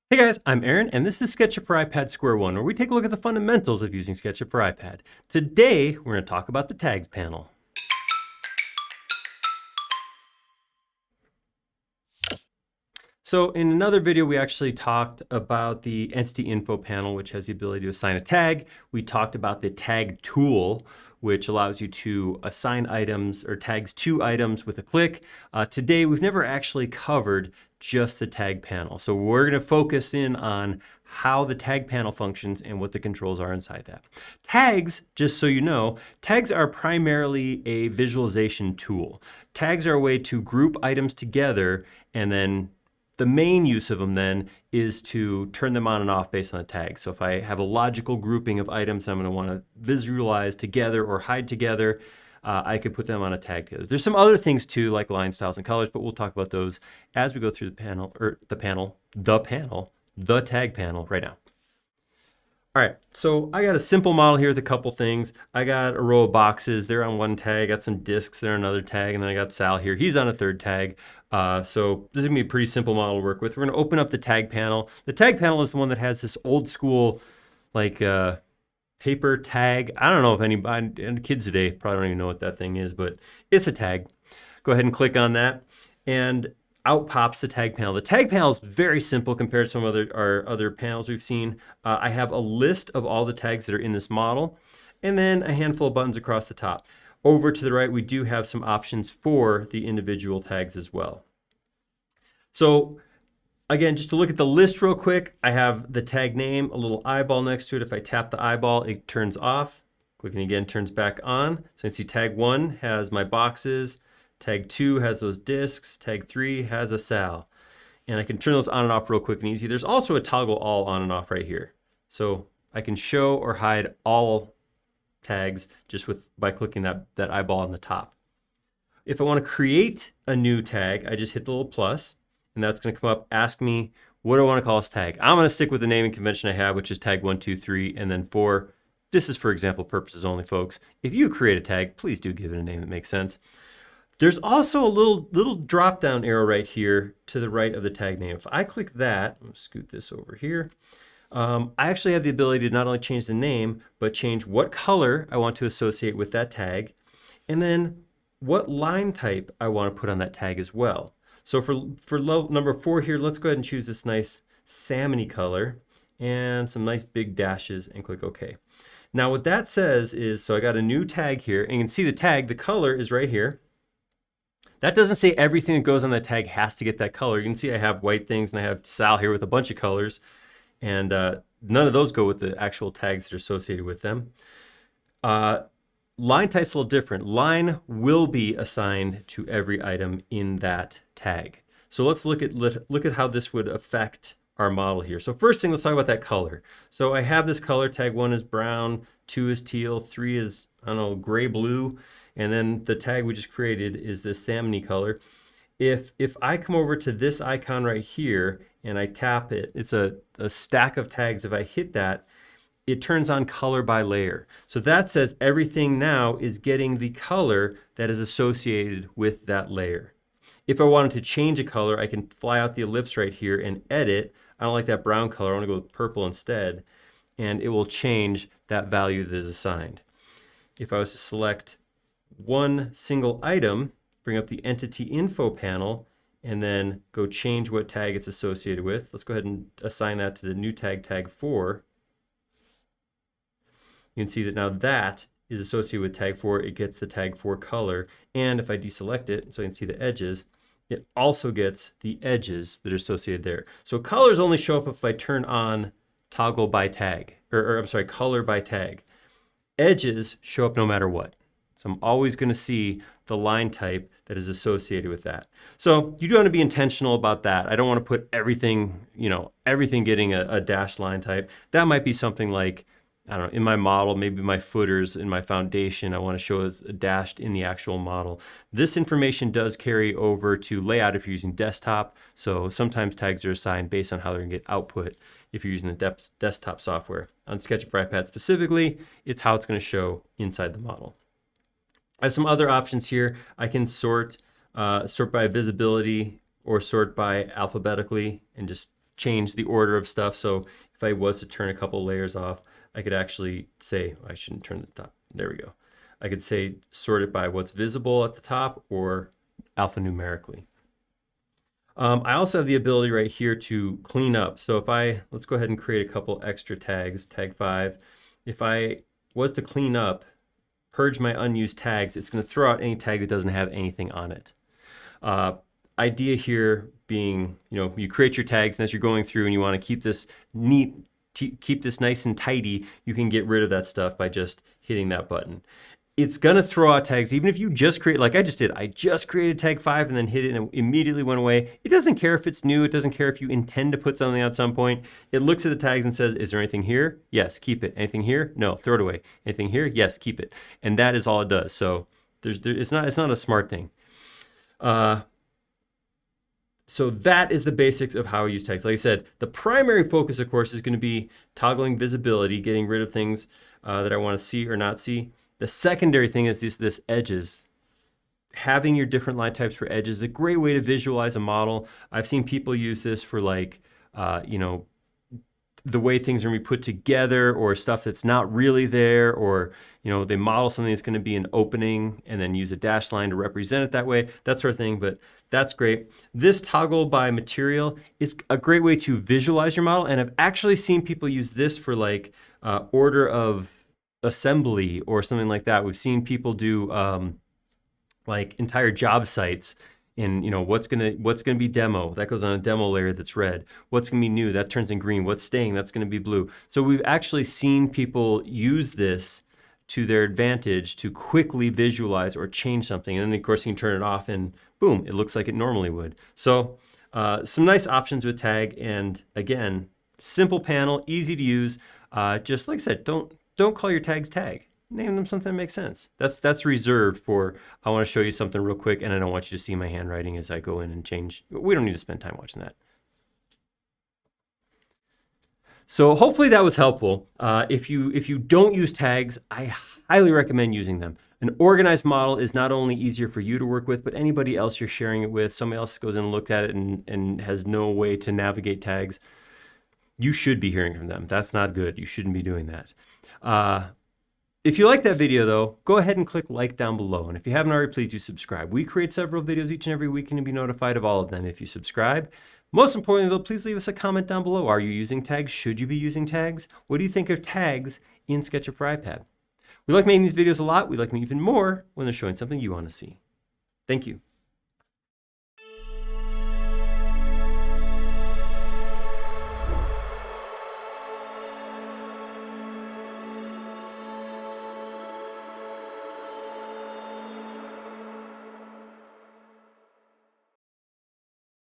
Hey guys, I'm Aaron, and this is SketchUp for iPad Square One, where we take a look at the fundamentals of using SketchUp for iPad. Today, we're going to talk about the tags panel. So in another video, we actually talked about the entity info panel, which has the ability to assign a tag. We talked about the tag tool, which allows you to assign items or tags to items with a click. Today, we've never actually covered just the tag panel. So we're going to focus in on how the tag panel functions and what the controls are inside that. Tags, just so you know, tags are primarily a visualization tool. Tags are a way to group items together, and then the main use of them then is to turn them on and off based on a tag. So if I have a logical grouping of items I'm going to want to visualize together or hide together, I could put them on a tag together. There's some other things too, like line styles and colors, but we'll talk about those as we go through the tag panel right now. All right, so I got a simple model here with a couple things. I got a row of boxes. They're on one tag. Got some discs. They're on another tag. And then I got Sal here. He's on a third tag. So this is going to be a pretty simple model to work with. We're going to open up the tag panel. The tag panel is the one that has this old school, like, paper tag. I don't know if anybody, and kids today probably don't even know what that thing is, but it's a tag. Go ahead and click on that. And out pops the tag panel. The tag panel is very simple compared to some our other panels we've seen. I have a list of all the tags that are in this model, and then a handful of buttons across the top. Over to the right, we do have some options for the individual tags as well. So again, just to look at the list real quick, I have the tag name, a little eyeball next to it. If I tap the eyeball, it turns off. Clicking again turns back on. So you can see tag 1 has my boxes. Tag 2 has those discs. Tag 3 has a Sal. And I can turn those on and off real quick and easy. There's also a toggle all on and off right here. So I can show or hide all tags just by clicking that eyeball on the top. If I want to create a new tag, I just hit the little plus, and that's going to come up, ask me, what do I want to call this tag? I'm going to stick with the naming convention I have, which is tag 1, 2, 3, and then 4. This is for example purposes only, folks. If you create a tag, please do give it a name that makes sense. There's also a little drop down arrow right here to the right of the tag name. If I click that, I'm gonna scoot this over here. I actually have the ability to not only change the name, but change what color I want to associate with that tag, and then what line type I want to put on that tag as well. So for number 4 here, let's go ahead and choose this nice salmony color and some nice big dashes and click OK. Now what that says is, so I got a new tag here, and you can see the tag, the color is right here. That doesn't say everything that goes on that tag has to get that color. You can see I have white things and I have Sal here with a bunch of colors, and none of those go with the actual tags that are associated with them. Line type's a little different. Line will be assigned to every item in that tag. So let's look at how this would affect our model here. So first thing, let's talk about that color. So I have this color, tag 1 is brown, 2 is teal, 3 is, I don't know, gray blue, and then the tag we just created is this salmony color. If I come over to this icon right here and I tap it, it's a stack of tags. If I hit that, it turns on color by layer. So that says everything now is getting the color that is associated with that layer. If I wanted to change a color, I can fly out the ellipse right here and edit. I don't like that brown color, I want to go with purple instead, and it will change that value that is assigned. If I was to select one single item, bring up the entity info panel, and then go change what tag it's associated with. Let's go ahead and assign that to the new tag, tag 4. You can see that now that is associated with tag 4. It gets the tag 4 color. And if I deselect it so you can see the edges, it also gets the edges that are associated there. So colors only show up if I turn on toggle by tag, or I'm sorry, color by tag. Edges show up no matter what. So I'm always going to see the line type that is associated with that. So you do want to be intentional about that. I don't want to put everything, everything getting a dashed line type. That might be something like, I don't know, in my model, maybe my footers in my foundation, I want to show as dashed in the actual model. This information does carry over to layout if you're using desktop. So sometimes tags are assigned based on how they're going to get output if you're using the desktop software. On SketchUp for iPad specifically, it's how it's going to show inside the model. I have some other options here. I can sort by visibility or sort by alphabetically and just change the order of stuff. So if I was to turn a couple layers off, I could actually say, I shouldn't turn the top. There we go. I could say sort it by what's visible at the top or alphanumerically. I also have the ability right here to clean up. So if let's go ahead and create a couple extra tags, tag 5. If I was to clean up, purge my unused tags, it's going to throw out any tag that doesn't have anything on it. Idea here being, you create your tags, and as you're going through and you want to keep this neat, keep this nice and tidy, you can get rid of that stuff by just hitting that button. It's going to throw out tags, even if you just create, like I just did. I just created tag 5 and then hit it and it immediately went away. It doesn't care if it's new. It doesn't care if you intend to put something out at some point. It looks at the tags and says, is there anything here? Yes, keep it. Anything here? No, throw it away. Anything here? Yes, keep it. And that is all it does. So it's not a smart thing. So that is the basics of how I use tags. Like I said, the primary focus, of course, is going to be toggling visibility, getting rid of things that I want to see or not see. The secondary thing is this edges. Having your different line types for edges is a great way to visualize a model. I've seen people use this for like, the way things are going to be put together, or stuff that's not really there, or they model something that's going to be an opening and then use a dashed line to represent it that way, that sort of thing. But that's great. This toggle by material is a great way to visualize your model, and I've actually seen people use this for like order of assembly or something like that. We've seen people do like entire job sites. And what's gonna be demo, that goes on a demo layer that's red. What's gonna be new, that turns in green. What's staying, that's gonna be blue. So we've actually seen people use this to their advantage to quickly visualize or change something. And then of course you can turn it off and boom, it looks like it normally would. So some nice options with tag, and again, simple panel, easy to use. Just like I said, don't call your tags tag. Name them something that makes sense. That's reserved for, I want to show you something real quick and I don't want you to see my handwriting as I go in and change. We don't need to spend time watching that. So hopefully that was helpful. If you don't use tags, I highly recommend using them. An organized model is not only easier for you to work with, but anybody else you're sharing it with. Somebody else goes in and looked at it and has no way to navigate tags. You should be hearing from them. That's not good. You shouldn't be doing that. If you like that video though, go ahead and click like down below. And if you haven't already, please do subscribe. We create several videos each and every week and you'll be notified of all of them if you subscribe. Most importantly though, please leave us a comment down below. Are you using tags? Should you be using tags? What do you think of tags in SketchUp for iPad? We like making these videos a lot. We like them even more when they're showing something you want to see. Thank you.